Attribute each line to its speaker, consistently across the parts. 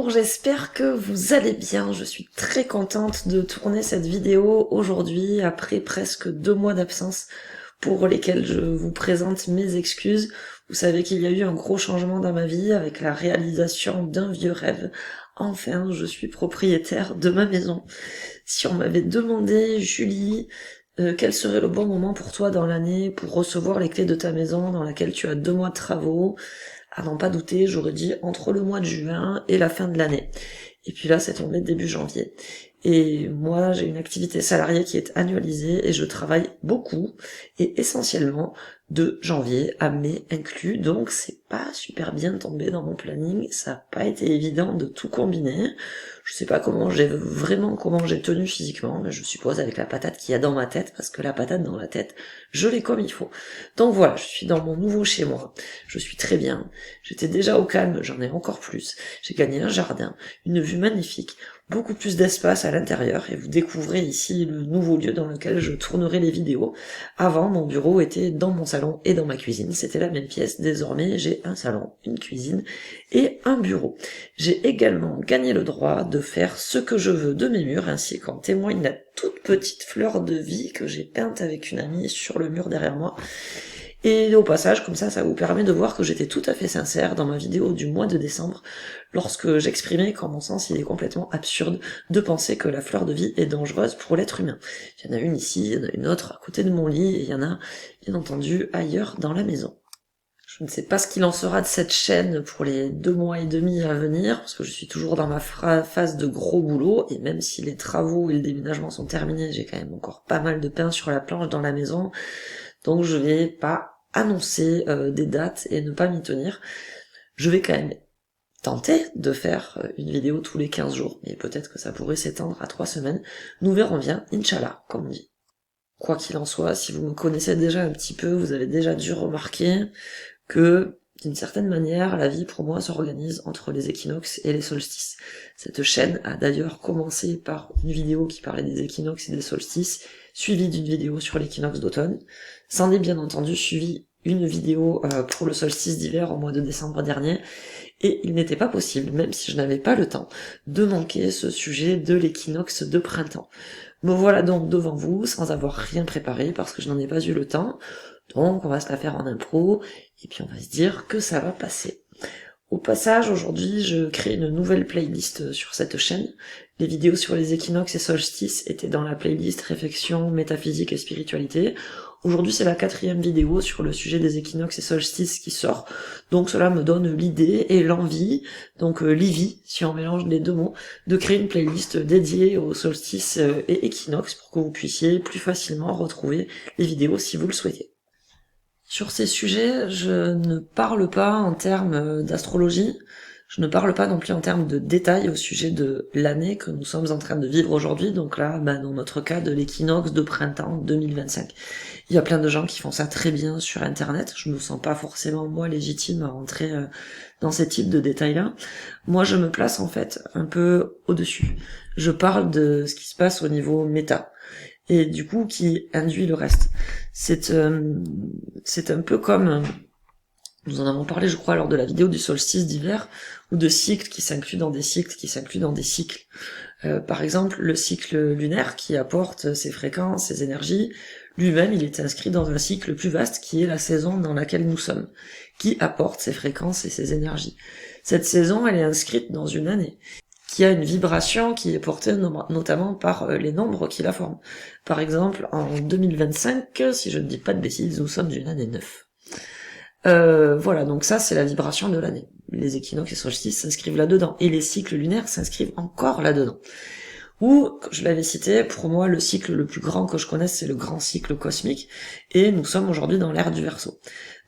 Speaker 1: Bonjour, j'espère que vous allez bien. Je suis très contente de tourner cette vidéo aujourd'hui après presque 2 mois d'absence pour lesquels je vous présente mes excuses. Vous savez qu'il y a eu un gros changement dans ma vie avec la réalisation d'un vieux rêve. Enfin, je suis propriétaire de ma maison. Si on m'avait demandé, Julie, quel serait le bon moment pour toi dans l'année pour recevoir les clés de ta maison dans laquelle tu as 2 mois de travaux, à n'en pas douter, j'aurais dit entre le mois de juin et la fin de l'année. Et puis là, c'est tombé début janvier. Et moi, j'ai une activité salariée qui est annualisée et je travaille beaucoup et essentiellement de janvier à mai inclus. Donc c'est pas super bien tombé dans mon planning. Ça n'a pas été évident de tout combiner. Je sais pas comment j'ai tenu physiquement, mais je suppose avec la patate qu'il y a dans ma tête, parce que la patate dans la tête, je l'ai comme il faut. Donc voilà, je suis dans mon nouveau chez moi. Je suis très bien. J'étais déjà au calme, j'en ai encore plus. J'ai gagné un jardin, une vue magnifique, beaucoup plus d'espace à l'intérieur, et vous découvrez ici le nouveau lieu dans lequel je tournerai les vidéos. Avant, mon bureau était dans mon salon et dans ma cuisine, c'était la même pièce. Désormais, j'ai un salon, une cuisine et un bureau. J'ai également gagné le droit de faire ce que je veux de mes murs, ainsi qu'en témoigne la toute petite fleur de vie que j'ai peinte avec une amie sur le mur derrière moi. Et au passage, comme ça vous permet de voir que j'étais tout à fait sincère dans ma vidéo du mois de décembre, lorsque j'exprimais qu'en mon sens il est complètement absurde de penser que la fleur de vie est dangereuse pour l'être humain. Il y en a une ici, il y en a une autre à côté de mon lit, et il y en a bien entendu ailleurs dans la maison. Je ne sais pas ce qu'il en sera de cette chaîne pour les 2 mois et demi à venir, parce que je suis toujours dans ma phase de gros boulot, et même si les travaux et le déménagement sont terminés, j'ai quand même encore pas mal de pain sur la planche dans la maison, donc je vais pas annoncer des dates et ne pas m'y tenir. Je vais quand même tenter de faire une vidéo tous les 15 jours, mais peut-être que ça pourrait s'étendre à 3 semaines. Nous verrons bien, Inch'Allah, comme on dit. Quoi qu'il en soit, si vous me connaissez déjà un petit peu, vous avez déjà dû remarquer que, d'une certaine manière, la vie pour moi s'organise entre les équinoxes et les solstices. Cette chaîne a d'ailleurs commencé par une vidéo qui parlait des équinoxes et des solstices, suivie d'une vidéo sur l'équinoxe d'automne. S'en est bien entendu suivi une vidéo pour le solstice d'hiver au mois de décembre dernier, et il n'était pas possible, même si je n'avais pas le temps, de manquer ce sujet de l'équinoxe de printemps. Me voilà donc devant vous, sans avoir rien préparé, parce que je n'en ai pas eu le temps, donc on va se la faire en impro, et puis on va se dire que ça va passer. Au passage, aujourd'hui, je crée une nouvelle playlist sur cette chaîne. Les vidéos sur les équinoxes et solstices étaient dans la playlist Réflexion, Métaphysique et Spiritualité. Aujourd'hui, c'est la 4e vidéo sur le sujet des équinoxes et solstices qui sort. Donc cela me donne l'idée et l'envie, donc l'envie, si on mélange les deux mots, de créer une playlist dédiée aux solstices et équinoxes pour que vous puissiez plus facilement retrouver les vidéos si vous le souhaitez. Sur ces sujets, je ne parle pas en termes d'astrologie, je ne parle pas non plus en termes de détails au sujet de l'année que nous sommes en train de vivre aujourd'hui, donc là, dans notre cas, de l'équinoxe de printemps 2025. Il y a plein de gens qui font ça très bien sur internet, je me sens pas forcément moi légitime à rentrer dans ces types de détails-là. Moi je me place en fait un peu au-dessus. Je parle de ce qui se passe au niveau méta, et du coup qui induit le reste. C'est un peu comme, nous en avons parlé je crois lors de la vidéo du solstice d'hiver, ou de cycles qui s'incluent dans des cycles, qui s'incluent dans des cycles. Par exemple, le cycle lunaire qui apporte ses fréquences, ses énergies, lui-même il est inscrit dans un cycle plus vaste qui est la saison dans laquelle nous sommes, qui apporte ses fréquences et ses énergies. Cette saison, elle est inscrite dans une année, qui a une vibration qui est portée notamment par les nombres qui la forment. Par exemple, en 2025, si je ne dis pas de bêtises, nous sommes une année 9. Voilà, donc ça c'est la vibration de l'année. Les équinoxes et solstices s'inscrivent là-dedans, et les cycles lunaires s'inscrivent encore là-dedans. Ou, je l'avais cité, pour moi le cycle le plus grand que je connaisse c'est le grand cycle cosmique, et nous sommes aujourd'hui dans l'ère du Verseau.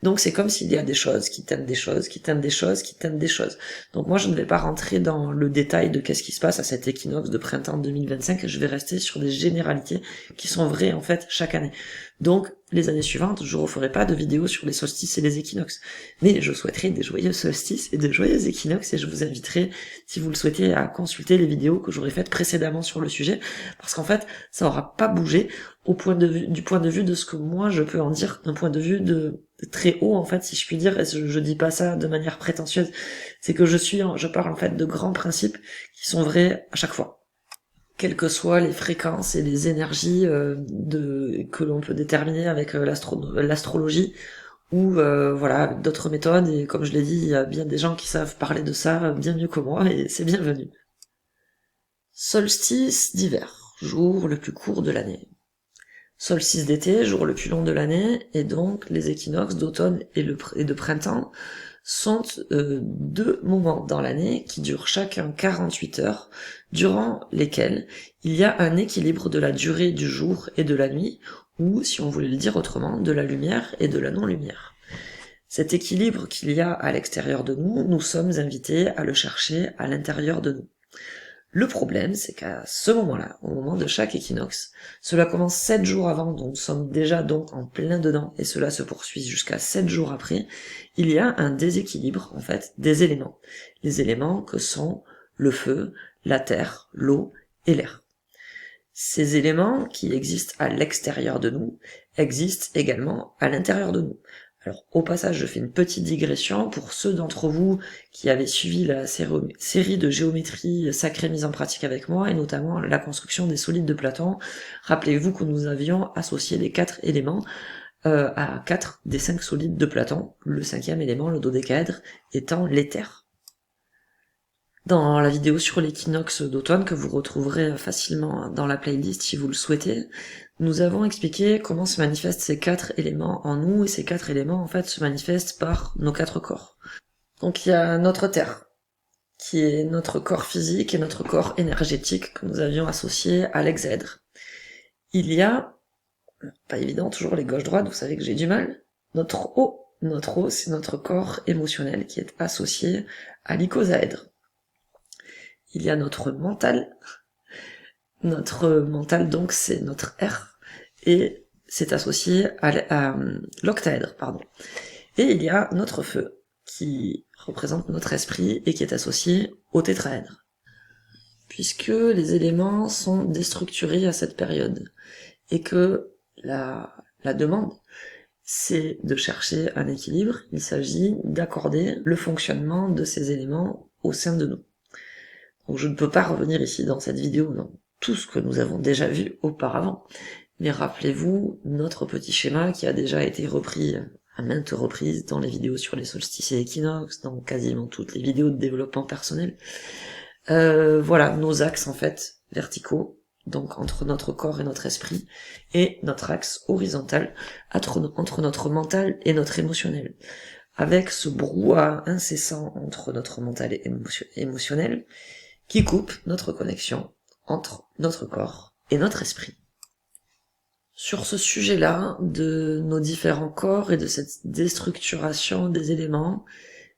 Speaker 1: Donc c'est comme s'il y a des choses qui tèment des choses, qui tèment des choses, qui tèment des choses. Donc moi je ne vais pas rentrer dans le détail de qu'est-ce qui se passe à cet équinoxe de printemps 2025, je vais rester sur des généralités qui sont vraies en fait chaque année. Donc les années suivantes, je referai pas de vidéos sur les solstices et les équinoxes. Mais je souhaiterais des joyeux solstices et de joyeux équinoxes, et je vous inviterai, si vous le souhaitez, à consulter les vidéos que j'aurais faites précédemment sur le sujet, parce qu'en fait, ça n'aura pas bougé. du point de vue de ce que moi je peux en dire, d'un point de vue de très haut en fait, si je puis dire, et je dis pas ça de manière prétentieuse, c'est que je parle en fait de grands principes qui sont vrais à chaque fois. Quelles que soient les fréquences et les énergies que l'on peut déterminer avec l'astrologie, ou voilà, d'autres méthodes, et comme je l'ai dit, il y a bien des gens qui savent parler de ça bien mieux que moi, et c'est bienvenu. Solstice d'hiver, jour le plus court de l'année. Solstice d'été, jour le plus long de l'année, et donc les équinoxes d'automne et de printemps sont deux moments dans l'année qui durent chacun 48 heures, durant lesquels il y a un équilibre de la durée du jour et de la nuit, ou, si on voulait le dire autrement, de la lumière et de la non-lumière. Cet équilibre qu'il y a à l'extérieur de nous, nous sommes invités à le chercher à l'intérieur de nous. Le problème, c'est qu'à ce moment-là, au moment de chaque équinoxe, cela commence 7 jours avant, donc nous sommes déjà donc en plein dedans, et cela se poursuit jusqu'à 7 jours après, il y a un déséquilibre, en fait, des éléments. Les éléments que sont le feu, la terre, l'eau et l'air. Ces éléments qui existent à l'extérieur de nous, existent également à l'intérieur de nous. Alors, au passage, je fais une petite digression pour ceux d'entre vous qui avaient suivi la série de géométrie sacrée mise en pratique avec moi, et notamment la construction des solides de Platon. Rappelez-vous que nous avions associé les 4 éléments à 4 des 5 solides de Platon, le 5e élément, le dodécaèdre, étant l'éther. Dans la vidéo sur l'équinoxe d'automne, que vous retrouverez facilement dans la playlist si vous le souhaitez, nous avons expliqué comment se manifestent ces 4 éléments en nous, et ces 4 éléments en fait se manifestent par nos 4 corps. Donc il y a notre terre, qui est notre corps physique et notre corps énergétique que nous avions associé à l'hexèdre. Il y a, pas évident, toujours les gauche-droite, vous savez que j'ai du mal, notre eau. Notre eau, c'est notre corps émotionnel qui est associé à l'icosaèdre. Il y a notre mental. Notre mental, donc, c'est notre R, et c'est associé à l'octaèdre, pardon. Et il y a notre feu, qui représente notre esprit, et qui est associé au tétraèdre. Puisque les éléments sont déstructurés à cette période, et que la demande, c'est de chercher un équilibre, il s'agit d'accorder le fonctionnement de ces éléments au sein de nous. Donc je ne peux pas revenir ici dans cette vidéo dans tout ce que nous avons déjà vu auparavant, mais rappelez-vous notre petit schéma qui a déjà été repris à maintes reprises dans les vidéos sur les solstices et équinoxes, dans quasiment toutes les vidéos de développement personnel. Voilà, nos axes en fait verticaux, donc entre notre corps et notre esprit, et notre axe horizontal entre notre mental et notre émotionnel. Avec ce brouhaha incessant entre notre mental et émotionnel, qui coupe notre connexion entre notre corps et notre esprit. Sur ce sujet-là, de nos différents corps et de cette déstructuration des éléments,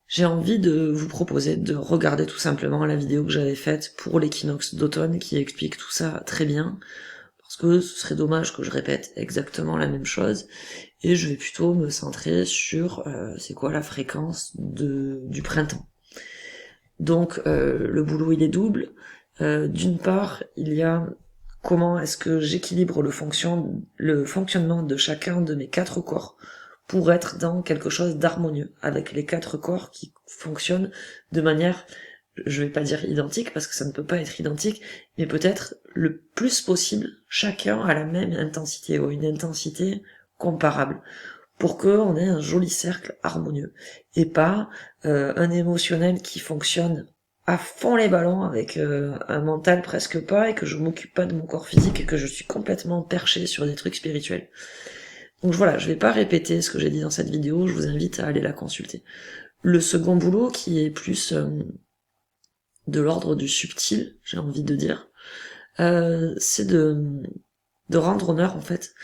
Speaker 1: j'ai envie de vous proposer de regarder tout simplement la vidéo que j'avais faite pour l'équinoxe d'automne qui explique tout ça très bien, parce que ce serait dommage que je répète exactement la même chose, et je vais plutôt me centrer sur c'est quoi la fréquence du printemps. Donc le boulot il est double. D'une part, il y a comment est-ce que j'équilibre le fonctionnement de chacun de mes 4 corps pour être dans quelque chose d'harmonieux, avec les 4 corps qui fonctionnent de manière, je vais pas dire identique, parce que ça ne peut pas être identique, mais peut-être le plus possible, chacun à la même intensité, ou une intensité comparable, pour qu'on ait un joli cercle harmonieux, et pas un émotionnel qui fonctionne à fond les ballons avec un mental presque pas, et que je m'occupe pas de mon corps physique et que je suis complètement perché sur des trucs spirituels. Donc voilà, je vais pas répéter ce que j'ai dit dans cette vidéo, je vous invite à aller la consulter. Le second boulot, qui est plus de l'ordre du subtil, j'ai envie de dire, c'est de rendre honneur en fait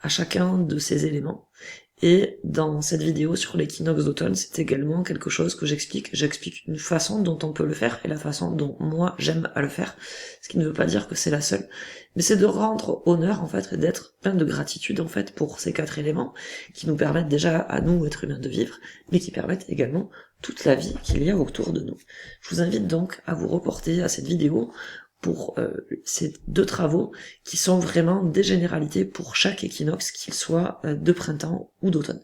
Speaker 1: à chacun de ces éléments. Et dans cette vidéo sur l'équinoxe d'automne, c'est également quelque chose que j'explique. J'explique une façon dont on peut le faire et la façon dont moi j'aime à le faire, ce qui ne veut pas dire que c'est la seule, mais c'est de rendre honneur en fait et d'être plein de gratitude en fait pour ces 4 éléments qui nous permettent déjà à nous êtres humains de vivre, mais qui permettent également toute la vie qu'il y a autour de nous. Je vous invite donc à vous reporter à cette vidéo pour ces 2 travaux qui sont vraiment des généralités pour chaque équinoxe, qu'il soit de printemps ou d'automne.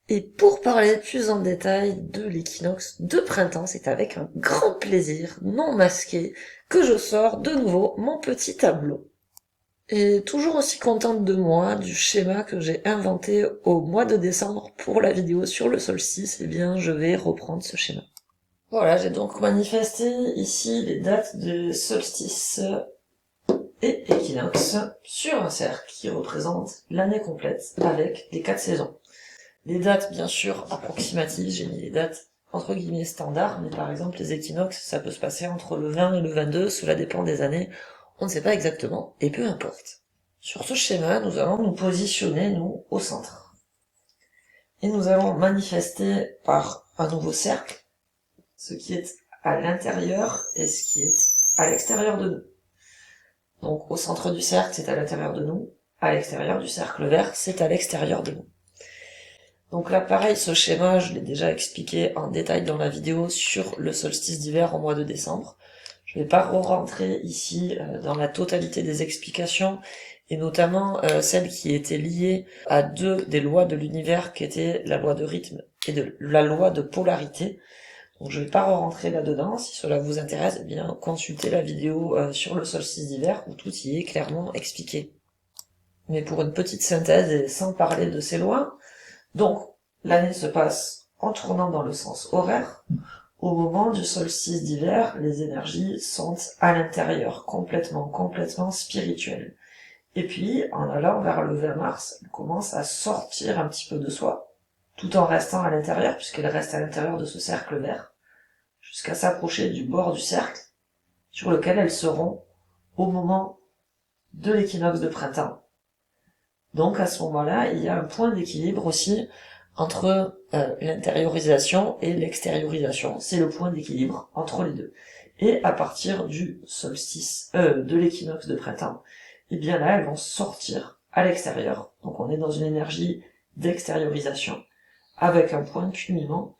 Speaker 1: Et pour parler plus en détail de l'équinoxe de printemps, c'est avec un grand plaisir non masqué que je sors de nouveau mon petit tableau. Et toujours aussi contente de moi, du schéma que j'ai inventé au mois de décembre pour la vidéo sur le solstice, eh bien je vais reprendre ce schéma. Voilà, j'ai donc manifesté ici les dates de solstice et équinoxe sur un cercle qui représente l'année complète avec les 4 saisons. Les dates, bien sûr, approximatives, j'ai mis les dates entre guillemets standards, mais par exemple les équinoxes, ça peut se passer entre le 20 et le 22, cela dépend des années, on ne sait pas exactement, et peu importe. Sur ce schéma, nous allons nous positionner, nous, au centre. Et nous allons manifester par un nouveau cercle, ce qui est à l'intérieur et ce qui est à l'extérieur de nous. Donc au centre du cercle, c'est à l'intérieur de nous, à l'extérieur du cercle vert, c'est à l'extérieur de nous. Donc là, pareil, ce schéma, je l'ai déjà expliqué en détail dans la vidéo sur le solstice d'hiver au mois de décembre. Je ne vais pas rentrer ici dans la totalité des explications, et notamment celles qui étaient liées à 2 des lois de l'univers, qui étaient la loi de rythme et la loi de polarité. Donc je ne vais pas rentrer là-dedans. Si cela vous intéresse, eh bien consultez la vidéo sur le solstice d'hiver où tout y est clairement expliqué. Mais pour une petite synthèse et sans parler de ces lois, donc l'année se passe en tournant dans le sens horaire. Au moment du solstice d'hiver, les énergies sont à l'intérieur, complètement spirituelles. Et puis, en allant vers le 20 mars, elles commencent à sortir un petit peu de soi, tout en restant à l'intérieur, puisqu'elles restent à l'intérieur de ce cercle vert, jusqu'à s'approcher du bord du cercle, sur lequel elles seront au moment de l'équinoxe de printemps. Donc à ce moment-là, il y a un point d'équilibre aussi entre l'intériorisation et l'extériorisation. C'est le point d'équilibre entre les deux. Et à partir du solstice, de l'équinoxe de printemps, et bien là, elles vont sortir à l'extérieur. Donc on est dans une énergie d'extériorisation, avec un point culminant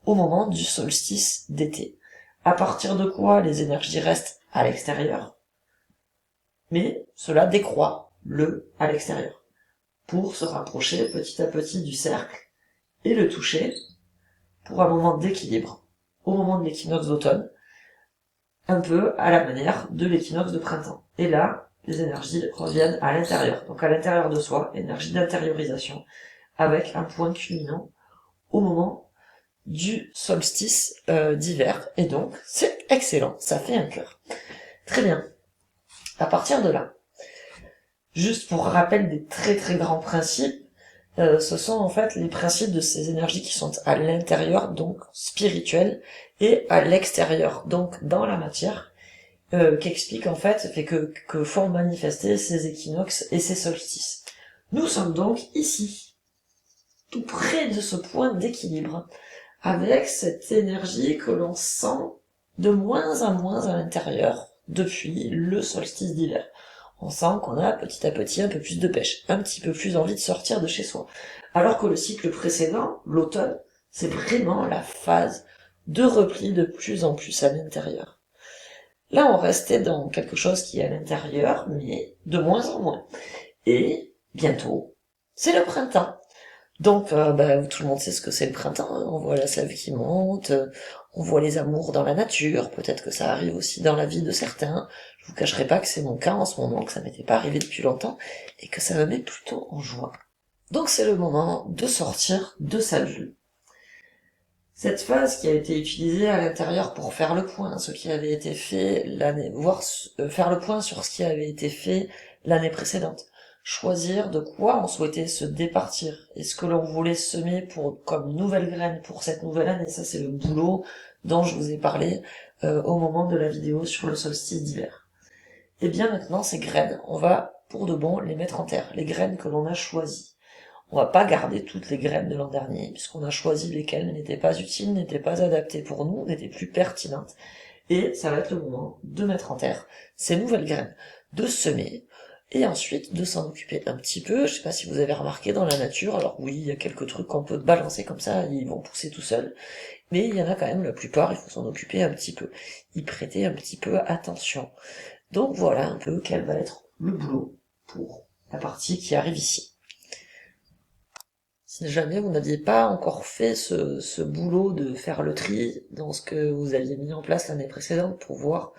Speaker 1: au moment du solstice d'été. À partir de quoi les énergies restent à l'extérieur, mais cela décroît à l'extérieur, pour se rapprocher petit à petit du cercle et le toucher pour un moment d'équilibre, au moment de l'équinoxe d'automne, un peu à la manière de l'équinoxe de printemps. Et là, les énergies reviennent à l'intérieur, donc à l'intérieur de soi, énergie d'intériorisation, avec un point culminant au moment du solstice d'hiver, et donc c'est excellent, ça fait un cœur. Très bien. À partir de là, juste pour rappel des très grands principes, ce sont en fait les principes de ces énergies qui sont à l'intérieur, donc spirituelles, et à l'extérieur, donc dans la matière, qu'explique en fait, que font manifester ces équinoxes et ces solstices. Nous sommes donc ici, tout près de ce point d'équilibre, avec cette énergie que l'on sent de moins en moins à l'intérieur depuis le solstice d'hiver. On sent qu'on a petit à petit un peu plus de pêche, un petit peu plus envie de sortir de chez soi. Alors que le cycle précédent, l'automne, c'est vraiment la phase de repli de plus en plus à l'intérieur. Là, on restait dans quelque chose qui est à l'intérieur, mais de moins en moins. Et bientôt, c'est le printemps. Donc, tout le monde sait ce que c'est le printemps, hein. On voit la sève qui monte, on voit les amours dans la nature, peut-être que ça arrive aussi dans la vie de certains. Je vous cacherai pas que c'est mon cas en ce moment, que ça m'était pas arrivé depuis longtemps, et que ça me met plutôt en joie. Donc c'est le moment de sortir de sa bulle. Cette phase qui a été utilisée à l'intérieur pour faire le point, ce qui avait été fait faire le point sur ce qui avait été fait l'année précédente. Choisir de quoi on souhaitait se départir et ce que l'on voulait semer comme nouvelle graine pour cette nouvelle année. Ça, c'est le boulot dont je vous ai parlé au moment de la vidéo sur le solstice d'hiver. Et bien maintenant, ces graines, on va pour de bon les mettre en terre, les graines que l'on a choisies. On va pas garder toutes les graines de l'an dernier, puisqu'on a choisi lesquelles n'étaient pas utiles, n'étaient pas adaptées pour nous, n'étaient plus pertinentes. Et ça va être le moment de mettre en terre ces nouvelles graines, de semer, et ensuite de s'en occuper un petit peu. Je sais pas si vous avez remarqué dans la nature, alors oui, il y a quelques trucs qu'on peut balancer comme ça, ils vont pousser tout seuls, mais il y en a quand même, la plupart, il faut s'en occuper un petit peu, y prêter un petit peu attention. Donc voilà un peu quel va être le boulot pour la partie qui arrive ici. Si jamais vous n'aviez pas encore fait ce boulot de faire le tri dans ce que vous aviez mis en place l'année précédente pour voir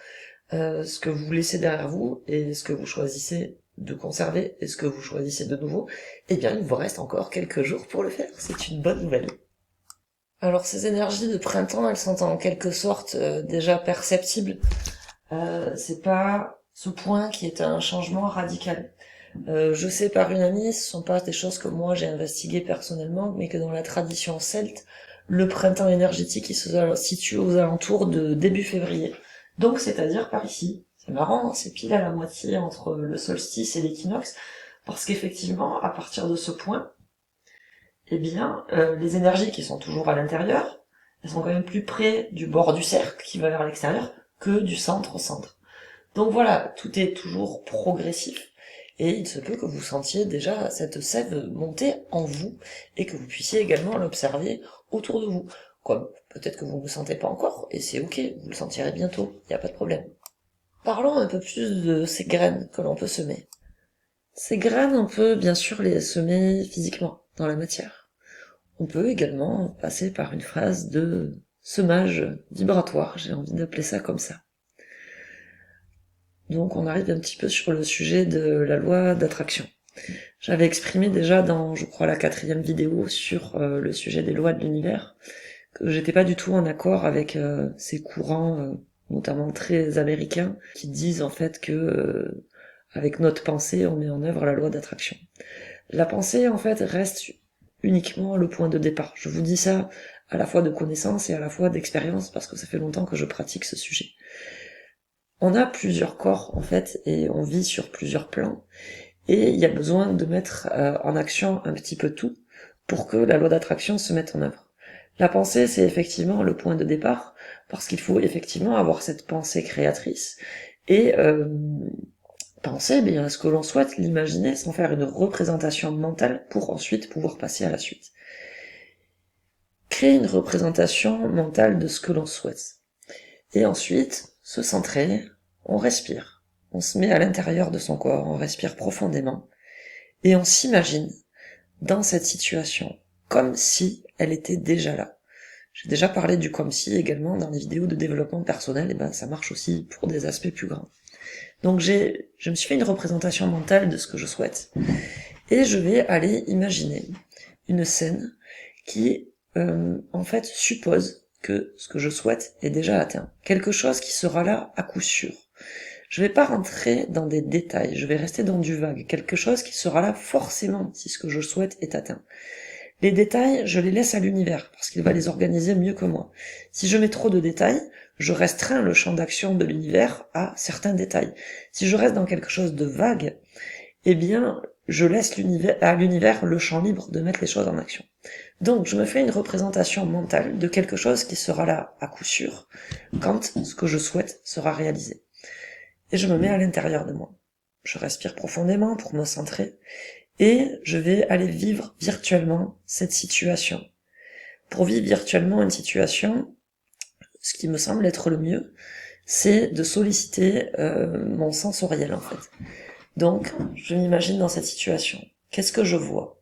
Speaker 1: ce que vous laissez derrière vous et ce que vous choisissez de conserver et ce que vous choisissez de nouveau, eh bien il vous reste encore quelques jours pour le faire, c'est une bonne nouvelle. Alors ces énergies de printemps, elles sont en quelque sorte déjà perceptibles. C'est pas ce point qui est un changement radical. Je sais par une amie, ce sont pas des choses que moi j'ai investiguées personnellement, mais que dans la tradition celte, le printemps énergétique il se situe aux alentours de début février. Donc c'est-à-dire par ici. C'est marrant, hein, c'est pile à la moitié entre le solstice et l'équinoxe, parce qu'effectivement, à partir de ce point, eh bien, les énergies qui sont toujours à l'intérieur, elles sont quand même plus près du bord du cercle qui va vers l'extérieur que du centre au centre. Donc voilà, tout est toujours progressif, et il se peut que vous sentiez déjà cette sève monter en vous, et que vous puissiez également l'observer autour de vous. Comme peut-être que vous ne le sentez pas encore, et c'est ok, vous le sentirez bientôt, il n'y a pas de problème. Parlons un peu plus de ces graines que l'on peut semer. Ces graines, on peut bien sûr les semer physiquement, dans la matière. On peut également passer par une phase de semage vibratoire, j'ai envie d'appeler ça comme ça. Donc on arrive un petit peu sur le sujet de la loi d'attraction. J'avais exprimé déjà dans, je crois, la 4e vidéo sur le sujet des lois de l'univers, que j'étais pas du tout en accord avec ces courants, notamment très américains, qui disent en fait que avec notre pensée, on met en œuvre la loi d'attraction. La pensée, en fait, reste uniquement le point de départ. Je vous dis ça à la fois de connaissance et à la fois d'expérience, parce que ça fait longtemps que je pratique ce sujet. On a plusieurs corps, en fait, et on vit sur plusieurs plans, et il y a besoin de mettre en action un petit peu tout pour que la loi d'attraction se mette en œuvre. La pensée, c'est effectivement le point de départ, parce qu'il faut effectivement avoir cette pensée créatrice, et penser bien à ce que l'on souhaite, l'imaginer sans faire une représentation mentale pour ensuite pouvoir passer à la suite. Créer une représentation mentale de ce que l'on souhaite. Et ensuite, se centrer, on respire. On se met à l'intérieur de son corps, on respire profondément, et on s'imagine dans cette situation, comme si elle était déjà là. J'ai déjà parlé du comme si également dans les vidéos de développement personnel, et ben ça marche aussi pour des aspects plus grands. Donc je me suis fait une représentation mentale de ce que je souhaite, et je vais aller imaginer une scène qui, en fait, suppose que ce que je souhaite est déjà atteint. Quelque chose qui sera là à coup sûr. Je vais pas rentrer dans des détails, je vais rester dans du vague. Quelque chose qui sera là forcément si ce que je souhaite est atteint. Les détails, je les laisse à l'univers, parce qu'il va les organiser mieux que moi. Si je mets trop de détails, je restreins le champ d'action de l'univers à certains détails. Si je reste dans quelque chose de vague, eh bien, je laisse à l'univers le champ libre de mettre les choses en action. Donc, je me fais une représentation mentale de quelque chose qui sera là à coup sûr, quand ce que je souhaite sera réalisé. Et je me mets à l'intérieur de moi. Je respire profondément pour me centrer, et je vais aller vivre virtuellement cette situation. Pour vivre virtuellement une situation, ce qui me semble être le mieux, c'est de solliciter mon sensoriel en fait. Donc, je m'imagine dans cette situation. Qu'est-ce que je vois?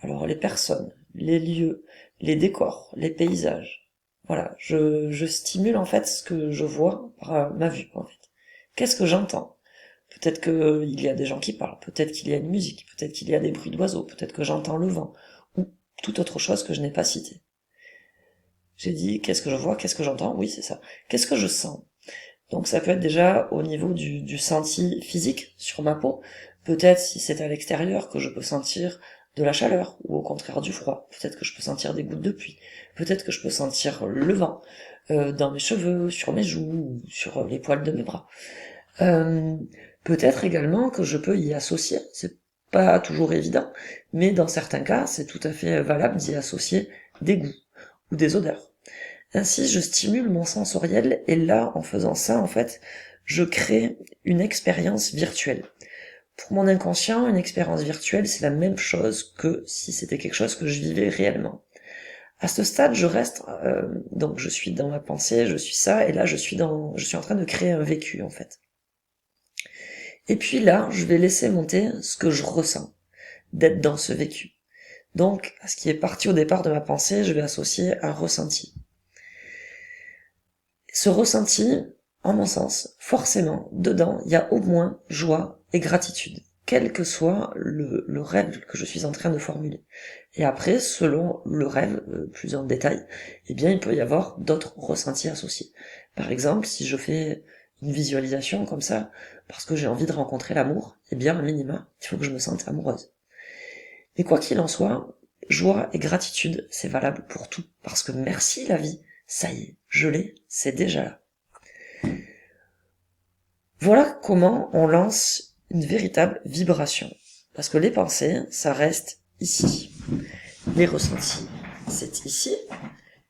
Speaker 1: Alors, les personnes, les lieux, les décors, les paysages. Voilà, je stimule en fait ce que je vois par ma vue en fait. Qu'est-ce que j'entends? Peut-être qu'il y a des gens qui parlent, peut-être qu'il y a une musique, peut-être qu'il y a des bruits d'oiseaux, peut-être que j'entends le vent, ou toute autre chose que je n'ai pas citée. J'ai dit, qu'est-ce que je vois, qu'est-ce que j'entends? Oui, c'est ça. Qu'est-ce que je sens? Donc ça peut être déjà au niveau du senti physique sur ma peau. Peut-être si c'est à l'extérieur que je peux sentir de la chaleur, ou au contraire du froid. Peut-être que je peux sentir des gouttes de pluie. Peut-être que je peux sentir le vent dans mes cheveux, sur mes joues, ou sur les poils de mes bras. Peut-être également que je peux y associer, c'est pas toujours évident, mais dans certains cas, c'est tout à fait valable d'y associer des goûts ou des odeurs. Ainsi, je stimule mon sensoriel, et là, en faisant ça, en fait, je crée une expérience virtuelle. Pour mon inconscient, une expérience virtuelle, c'est la même chose que si c'était quelque chose que je vivais réellement. À ce stade, je reste, donc je suis dans ma pensée, je suis ça, et là je suis en train de créer un vécu en fait. Et puis là, je vais laisser monter ce que je ressens, d'être dans ce vécu. Donc, à ce qui est parti au départ de ma pensée, je vais associer un ressenti. Ce ressenti, en mon sens, forcément, dedans, il y a au moins joie et gratitude, quel que soit le rêve que je suis en train de formuler. Et après, selon le rêve, plus en détail, eh bien, il peut y avoir d'autres ressentis associés. Par exemple, si je fais une visualisation comme ça, parce que j'ai envie de rencontrer l'amour, eh bien, à minima, il faut que je me sente amoureuse. Mais quoi qu'il en soit, joie et gratitude, c'est valable pour tout. Parce que merci la vie, ça y est, je l'ai, c'est déjà là. Voilà comment on lance une véritable vibration. Parce que les pensées, ça reste ici. Les ressentis, c'est ici.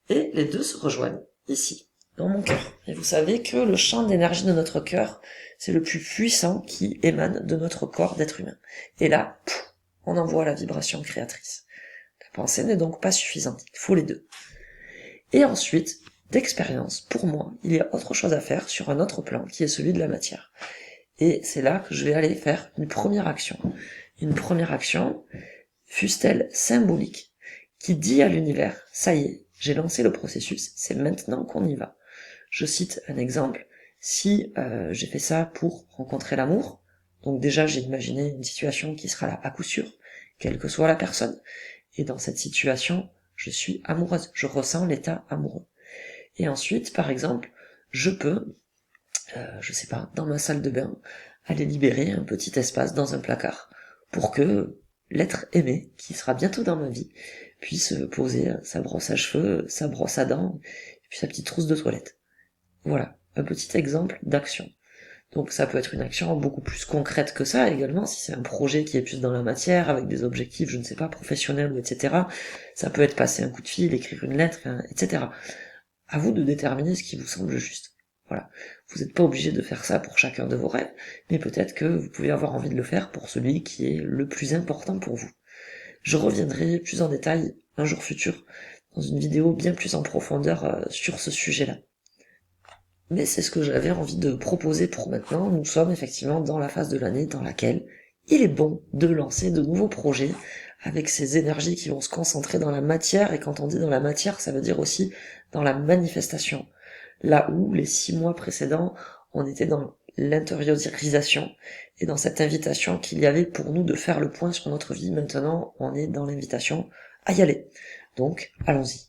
Speaker 1: Et les deux se rejoignent ici, dans mon cœur. Et vous savez que le champ d'énergie de notre cœur, c'est le plus puissant qui émane de notre corps d'être humain. Et là, on envoie la vibration créatrice. La pensée n'est donc pas suffisante, il faut les deux. Et ensuite, d'expérience, pour moi, il y a autre chose à faire sur un autre plan, qui est celui de la matière. Et c'est là que je vais aller faire une première action. Une première action, fût-elle symbolique, qui dit à l'univers, ça y est, j'ai lancé le processus, c'est maintenant qu'on y va. Je cite un exemple, si j'ai fait ça pour rencontrer l'amour, donc déjà j'ai imaginé une situation qui sera là à coup sûr, quelle que soit la personne, et dans cette situation, je suis amoureuse, je ressens l'état amoureux. Et ensuite, par exemple, je peux, je sais pas, dans ma salle de bain, aller libérer un petit espace dans un placard, pour que l'être aimé, qui sera bientôt dans ma vie, puisse poser sa brosse à cheveux, sa brosse à dents, et puis sa petite trousse de toilette. Voilà, un petit exemple d'action. Donc ça peut être une action beaucoup plus concrète que ça également, si c'est un projet qui est plus dans la matière, avec des objectifs, je ne sais pas, professionnels, etc. Ça peut être passer un coup de fil, écrire une lettre, etc. À vous de déterminer ce qui vous semble juste. Voilà. Vous n'êtes pas obligé de faire ça pour chacun de vos rêves, mais peut-être que vous pouvez avoir envie de le faire pour celui qui est le plus important pour vous. Je reviendrai plus en détail un jour futur, dans une vidéo bien plus en profondeur sur ce sujet-là. Mais c'est ce que j'avais envie de proposer pour maintenant. Nous sommes effectivement dans la phase de l'année dans laquelle il est bon de lancer de nouveaux projets avec ces énergies qui vont se concentrer dans la matière. Et quand on dit dans la matière, ça veut dire aussi dans la manifestation. Là où les 6 mois précédents, on était dans l'intériorisation et dans cette invitation qu'il y avait pour nous de faire le point sur notre vie. Maintenant, on est dans l'invitation à y aller. Donc, allons-y.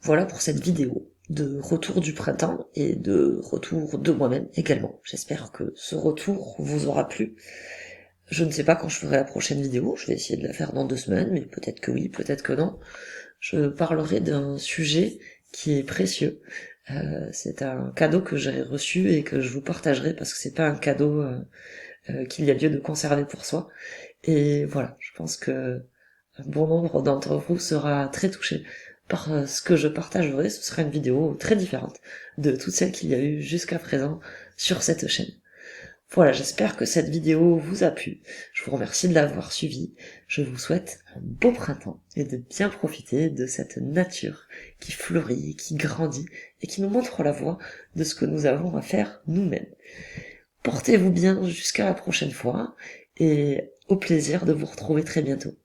Speaker 1: Voilà pour cette vidéo de retour du printemps et de retour de moi-même également. J'espère que ce retour vous aura plu. Je ne sais pas quand je ferai la prochaine vidéo, je vais essayer de la faire dans 2 semaines, mais peut-être que oui, peut-être que non. Je parlerai d'un sujet qui est précieux. C'est un cadeau que j'ai reçu et que je vous partagerai parce que c'est pas un cadeau qu'il y a lieu de conserver pour soi. Et voilà, je pense que un bon nombre d'entre vous sera très touché par ce que je partagerai. Ce sera une vidéo très différente de toutes celles qu'il y a eu jusqu'à présent sur cette chaîne. Voilà, j'espère que cette vidéo vous a plu. Je vous remercie de l'avoir suivie. Je vous souhaite un beau printemps et de bien profiter de cette nature qui fleurit, qui grandit et qui nous montre la voie de ce que nous avons à faire nous-mêmes. Portez-vous bien jusqu'à la prochaine fois et au plaisir de vous retrouver très bientôt.